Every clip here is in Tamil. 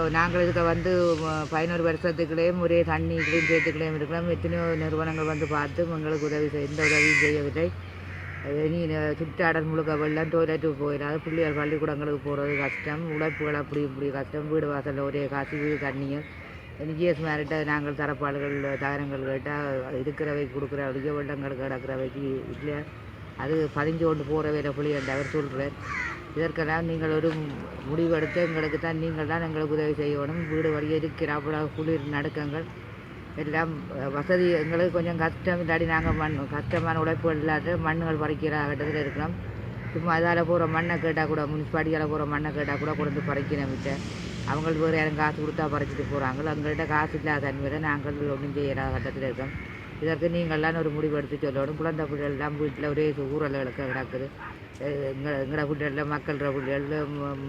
இப்போ நாங்கள் இதுக்கு வந்து 11 வருஷத்துக்குள்ளேயும் ஒரே தண்ணி கிளீன் சேர்த்துக்களையும் இருக்கலாம். எத்தனையோ நிறுவனங்கள் வந்து பார்த்து எங்களுக்கு எந்த உதவியும் செய்யவில்லை. இனி சுற்றாடல் முழுக்க வெள்ளம், டொய்லெட்டுக்கு போயிடாது, பிள்ளைகள் பள்ளிக்கூடங்களுக்கு போகிறது கஷ்டம், உழைப்புகள் அப்படி இப்படி கஷ்டம், வீடு வாசலில் ஒரே கசிவு தண்ணியும். என்ஜிஎஸ் மேரிட்ட நாங்கள் தரப்பாடுகள் தகரங்கள் கேட்டால் இருக்கிறவைக்கு கொடுக்குறவழிக்க வெள்ளங்களுக்கு கிடக்கிறவைக்கு இல்லை, அது பதிஞ்சு கொண்டு போகிறவையில் புள்ளி என்று அவர் சொல்கிறார். இதற்கெல்லாம் நீங்கள் ஒரு முடிவெடுத்து எங்களுக்கு தான் நீங்கள் தான் எங்களுக்கு உதவி செய்யணும். வீடு வழியே இருக்கிற குளிர் நடுக்கங்கள் எல்லாம் வசதி எங்களுக்கு கொஞ்சம் கஷ்டம். இல்லாடி நாங்கள் கஷ்டமான உழைப்புகள் இல்லாத மண்ணுகள் பறிக்கிற கட்டத்தில் இருக்கிறோம். சும்மா அதால் போகிற மண்ணை கேட்டால் கூட முனிசிபாலிட்டியால் போகிற மண்ணை கேட்டால் கூட கொண்டு பறிக்கணும். விட்ட அவங்களுக்கு வேறு யாரும் காசு கொடுத்தா பறிச்சிட்டு போகிறாங்க. எங்கள்கிட்ட காசு இல்லாத தன்மையில் நாங்கள் ஒன்றும் செய்யாத கட்டத்தில் இருக்கோம். இதற்கு நீங்கள்லாம் ஒரு முடிவு எடுத்து சொல்லணும். குழந்தை பிள்ளைகள் எல்லாம் வீட்டில் ஒரே ஊரல்களுக்கு கிடக்குது. எங்களோட பிள்ளைகளில் மக்களோட பிள்ளைகள்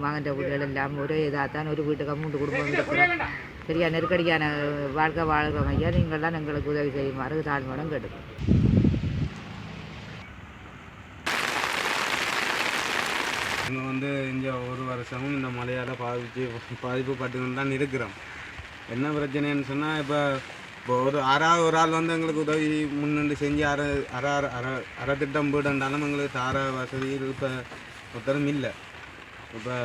மகன்ற பிள்ளைகள் எல்லாம் ஒரே இதாக தான் ஒரு வீட்டுக்கு 3 குடும்பம் இருக்கிறோம். சரியா நெருக்கடியான வாழ்க்கை வாழ்கிற ஐயா, நீங்கள்லாம் எங்களுக்கு உதவி செய்யுமாறு தாழ்மையுடன் கேட்டுக்கோம். நாங்கள் வந்து இந்த ஒரு வருஷமும் இந்த மழையால் பாதிப்பு பட்டுன்னு தான் இருக்கிறோம். என்ன பிரச்சனைன்னு சொன்னால், இப்போ ஒரு ஒரு ஆள் வந்து எங்களுக்கு உதவி முன்னின்று செஞ்சு அரை திட்டம் போய்ட்டுண்டாலும் எங்களுக்கு தார வசதியில் இப்போ ஒருத்தரும் இல்லை. இப்போ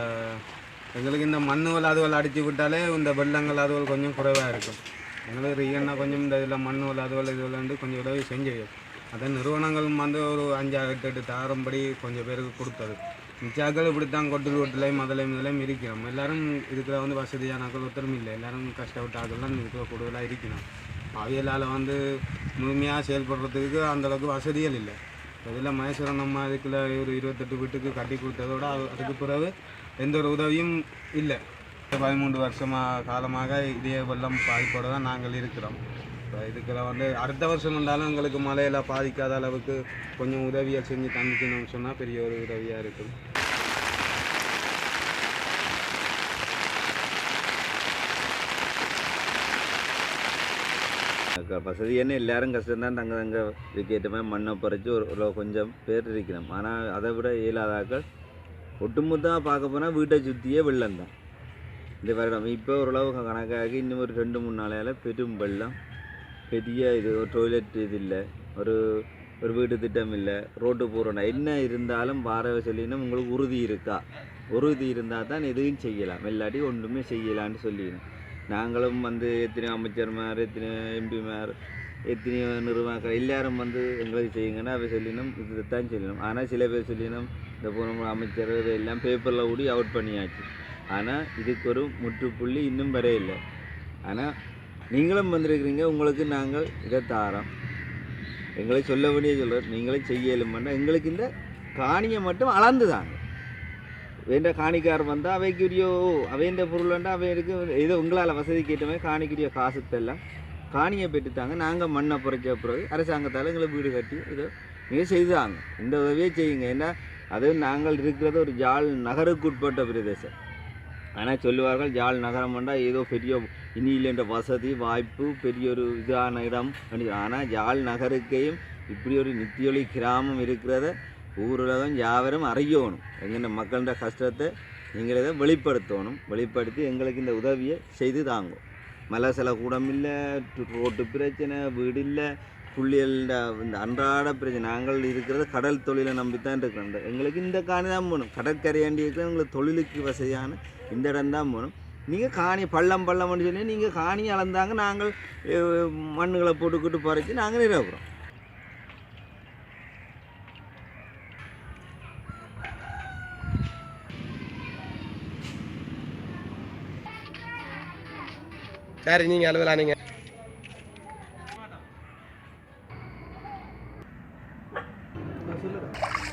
எங்களுக்கு இந்த மண்ணுகள் அதுகள் அடித்து விட்டாலே இந்த வெள்ளங்கள் அதுகள் கொஞ்சம் குறைவாக இருக்கும். எங்களுக்கு ரீகனாக கொஞ்சம் இந்த இதில் மண்ணுகள் அதுகள் இதுகள் வந்து கொஞ்சம் உதவி செஞ்சு அதை நிறுவனங்களும் வந்து ஒரு 5-8 தாரம்படி கொஞ்சம் பேருக்கு கொடுத்தது. மிச்சாக்கள் இப்படித்தான் கொட்டு வீட்டிலையும் முதலையும் இருக்கிறோம். எல்லோரும் இருக்கிற வந்து வசதியானாக்கள் ஒருத்தரும் இல்லை. எல்லோரும் கஷ்டப்பட்ட ஆக்கள்லாம் இருக்கிற கூடுதலாக இருக்கணும். அவியலால் வந்து முழுமையாக செயல்படுறதுக்கு அந்தளவுக்கு வசதிகள் இல்லை. இதில் மகேஸ்வரன் நம்ம அதுக்குள்ள ஒரு 28 வீட்டுக்கு கட்டி கொடுத்ததோட அதுக்கு பிறகு எந்த ஒரு உதவியும் இல்லை. 13 வருஷமாக காலமாக இதே வெள்ளம் பாதிப்போடு தான் நாங்கள் இருக்கிறோம். இப்போ இதுக்குள்ள வந்து அடுத்த வருஷம் இருந்தாலும் எங்களுக்கு மழையில் பாதிக்காத அளவுக்கு கொஞ்சம் உதவியை செஞ்சு தந்துக்கணும்னு சொன்னால் பெரிய ஒரு உதவியாக இருக்கும். வசதி என்ன எல்லாரும் கஷ்டம்தான். தங்க இதுக்கேற்ற மாதிரி மண்ணை பறித்து ஒரு கொஞ்சம் பேர் இருக்கிறோம். ஆனால் அதை விட இயலாதாக்கள் ஒட்டுமொத்தமாக பார்க்க போனால் வீட்டை சுற்றியே வெள்ளம் தான் இந்த வருடம். இப்போ ஓரளவு கணக்காகி இன்னும் ஒரு 2-3 நாளையால் பெரும் வெள்ளம். பெரிய இது ஒரு டொய்லெட் இது இல்லை, ஒரு வீட்டு திட்டம் இல்லை, ரோட்டு போகிறோன்னா என்ன இருந்தாலும் பாரவை சொல்லினா உங்களுக்கு உறுதி இருக்கா? உறுதி இருந்தால் தான் எதுவும் செய்யலாம், இல்லாட்டி ஒன்றுமே செய்யலான்னு சொல்லிடணும். நாங்களும் வந்து எத்தனையோ அமைச்சர்மார், எத்தனையோ எம்பிமார், எத்தனையோ நிறுவனங்கள் எல்லாரும் வந்து எங்களுக்கு செய்யுங்கன்னா அவை சொல்லினோம், இதுதான் சொல்லணும். ஆனால் சில பேர் சொல்லினோம் இந்த போன அமைச்சர் எல்லாம் பேப்பரில் கூடி அவுட் பண்ணியாச்சு. ஆனால் இதுக்கு ஒரு முற்றுப்புள்ளி இன்னும் வரையில்லை. ஆனால் நீங்களும் வந்திருக்கிறீங்க, உங்களுக்கு நாங்கள் இதை தாரோம். எங்களை சொல்ல வேண்டிய சொல்கிறோம், நீங்களும் செய்யலும்னா எங்களுக்கு இந்த காணியை மட்டும் அளந்து தாங்க. வேண்ட காணிக்கார் வந்தால் அவைக்குரியோ அவைன்ற பொருள்ண்டா அவைக்கு ஏதோ உங்களால் வசதி கேட்டமே காணிக்குரிய காசுத்தெல்லாம் காணியை பெற்றுத்தாங்க. நாங்கள் மண்ணை புறைச்ச பிறகு அரசாங்கத்தால் எங்களை வீடு கட்டி இதோ நீங்கள் செய்தாங்க. இந்த உதவியே செய்யுங்க. ஏன்னா அது நாங்கள் இருக்கிறது ஒரு ஜாழ் நகருக்கு உட்பட்ட பிரதேசம். ஆனால் சொல்லுவார்கள் ஜாழ் நகரம் வேண்டாம் ஏதோ பெரிய இனியில்ன்ற வசதி வாய்ப்பு பெரிய ஒரு இதான இடம். ஆனால் ஜாழ் நகருக்கையும் இப்படி ஒரு நித்தியொலி கிராமம் இருக்கிறத ஊரகம் யாவரும் அறியணும். எங்கள் மக்களோட கஷ்டத்தை நீங்கள் இதை வெளிப்படுத்தணும். வெளிப்படுத்தி எங்களுக்கு இந்த உதவியை செய்து தாங்கும். மலை சில கூடம் இல்லை, ரோட்டு பிரச்சனை, வீடு இல்லை, புள்ளியல்ட இந்த அன்றாட பிரச்சனை. நாங்கள் இருக்கிறது கடல் தொழிலை நம்பித்தான் இருக்கிறோம். எங்களுக்கு இந்த காணி தான் போகணும். கடற்கரையாண்டி இருக்கிற எங்களுக்கு தொழிலுக்கு வசதியான இந்த இடம் தான் போகணும். நீங்கள் காணி பள்ளம்னு சொல்லி நீங்கள் காணி அளந்தாங்க, நாங்கள் மண்ணுகளை போட்டுக்கிட்டு பறித்து நாங்கள் நிறுவுறோம். சரி, நீங்கள் அழுவலாம். நீங்கள் சொல்லுங்கள்.